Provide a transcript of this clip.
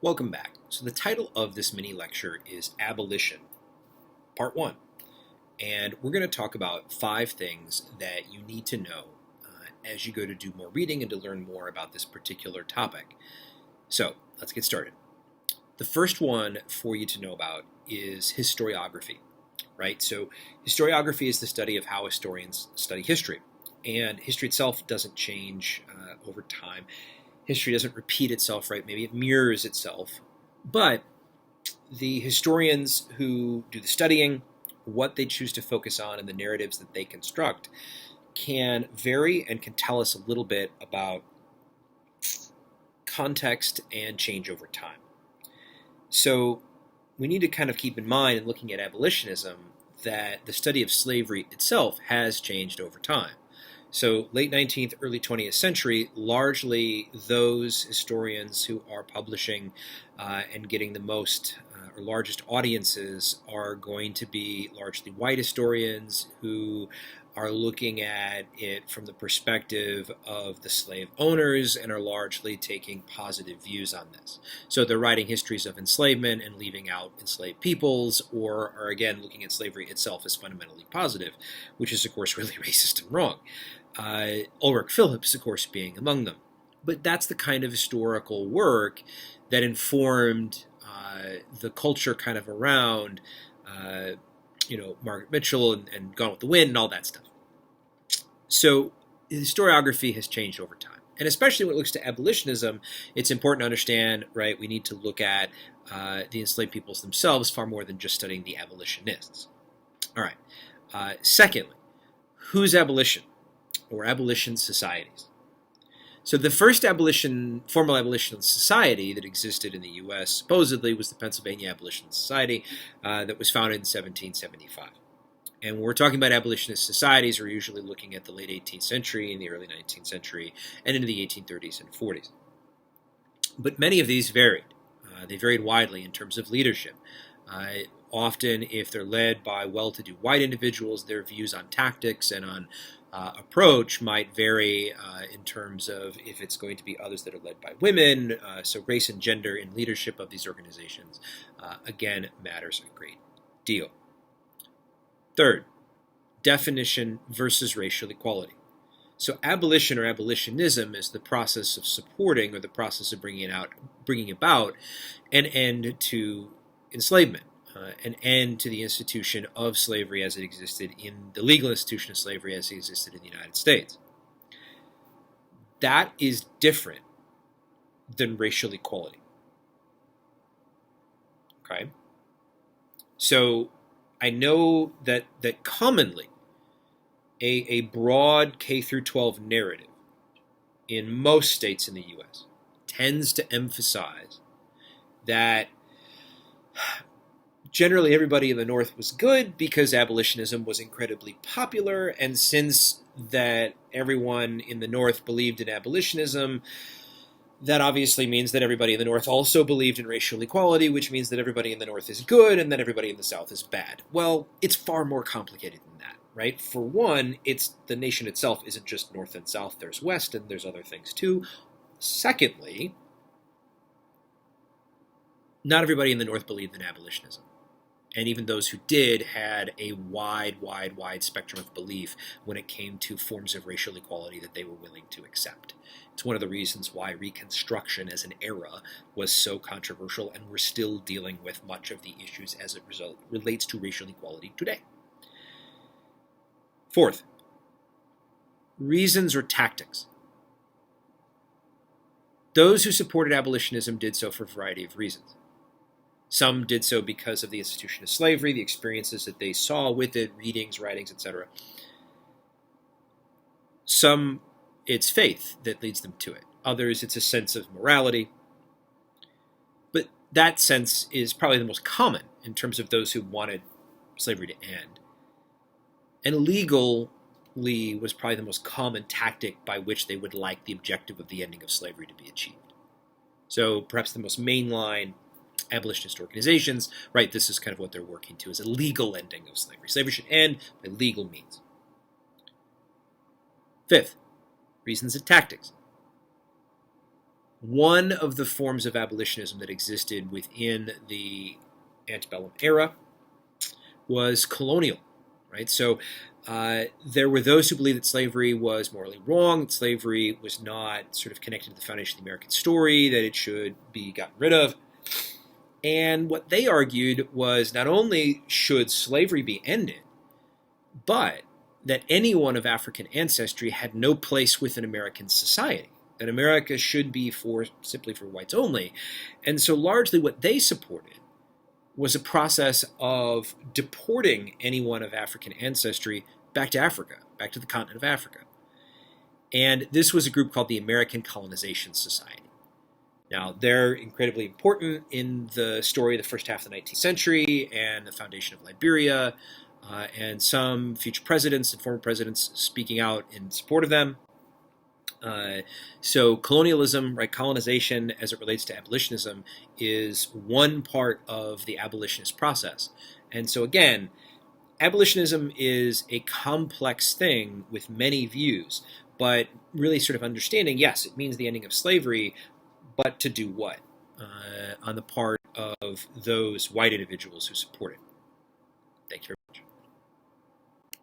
Welcome back. So the title of this mini lecture is Abolition, Part 1. And we're going to talk about 5 things that you need to know as you go to do more reading and to learn more about this particular topic. So let's get started. The first one for you to know about is historiography, right? So historiography is the study of how historians study history. And history itself doesn't change over time. History doesn't repeat itself, right? Maybe it mirrors itself. But the historians who do the studying, what they choose to focus on, and the narratives that they construct can vary and can tell us a little bit about context and change over time. So we need to kind of keep in mind in looking at abolitionism that the study of slavery itself has changed over time. So late 19th, early 20th century, largely those historians who are publishing and getting the most or largest audiences are going to be largely white historians who are looking at it from the perspective of the slave owners and are largely taking positive views on this. So they're writing histories of enslavement and leaving out enslaved peoples, or are again looking at slavery itself as fundamentally positive, which is of course really racist and wrong. Ulrich Phillips, of course, being among them. But that's the kind of historical work that informed the culture kind of around Margaret Mitchell and Gone with the Wind and all that stuff. So historiography has changed over time. And especially when it looks to abolitionism, it's important to understand, right, we need to look at the enslaved peoples themselves far more than just studying the abolitionists. All right. Secondly, who's abolition or abolition societies? So the first formal abolition society that existed in the U.S. supposedly was the Pennsylvania Abolition Society that was founded in 1775. And when we're talking about abolitionist societies, we're usually looking at the late 18th century and the early 19th century and into the 1830s and 40s. But many of these varied. They varied widely in terms of leadership. Often, if they're led by well-to-do white individuals, their views on tactics and on approach might vary in terms of if it's going to be others that are led by women. So race and gender in leadership of these organizations, again, matters a great deal. Third, definition versus racial equality. So abolition or abolitionism is the process of supporting or the process of bringing about an end to enslavement. An end to the institution of slavery as it existed in the legal institution of slavery as it existed in the United States. That is different than racial equality. Okay? So I know that commonly a broad K through 12 narrative in most states in the U.S. tends to emphasize that generally everybody in the North was good because abolitionism was incredibly popular, and since that everyone in the North believed in abolitionism, that obviously means that everybody in the North also believed in racial equality, which means that everybody in the North is good and that everybody in the South is bad. Well, it's far more complicated than that, right? For one, the nation itself isn't just North and South, there's West and there's other things too. Secondly, not everybody in the North believed in abolitionism. And even those who did had a wide spectrum of belief when it came to forms of racial equality that they were willing to accept. It's one of the reasons why Reconstruction as an era was so controversial, and we're still dealing with much of the issues as it relates to racial equality today. Fourth, reasons or tactics. Those who supported abolitionism did so for a variety of reasons. Some did so because of the institution of slavery, the experiences that they saw with it, readings, writings, etc. Some, it's faith that leads them to it. Others, it's a sense of morality. But that sense is probably the most common in terms of those who wanted slavery to end. And legally was probably the most common tactic by which they would like the objective of the ending of slavery to be achieved. So perhaps the most mainline abolitionist organizations, right, this is kind of what they're working to, is a legal ending of slavery. Slavery should end by legal means. Fifth, reasons and tactics. One of the forms of abolitionism that existed within the antebellum era was colonial, right? So there were those who believed that slavery was morally wrong, that slavery was not sort of connected to the foundation of the American story, that it should be gotten rid of. And what they argued was not only should slavery be ended, but that anyone of African ancestry had no place within American society, that America should be simply for whites only. And so largely what they supported was a process of deporting anyone of African ancestry back to Africa, back to the continent of Africa. And this was a group called the American Colonization Society. Now, they're incredibly important in the story of the first half of the 19th century and the foundation of Liberia, and some future presidents and former presidents speaking out in support of them. So colonialism, right, colonization as it relates to abolitionism is one part of the abolitionist process. And so again, abolitionism is a complex thing with many views, but really sort of understanding, yes, it means the ending of slavery, but to do what on the part of those white individuals who support it.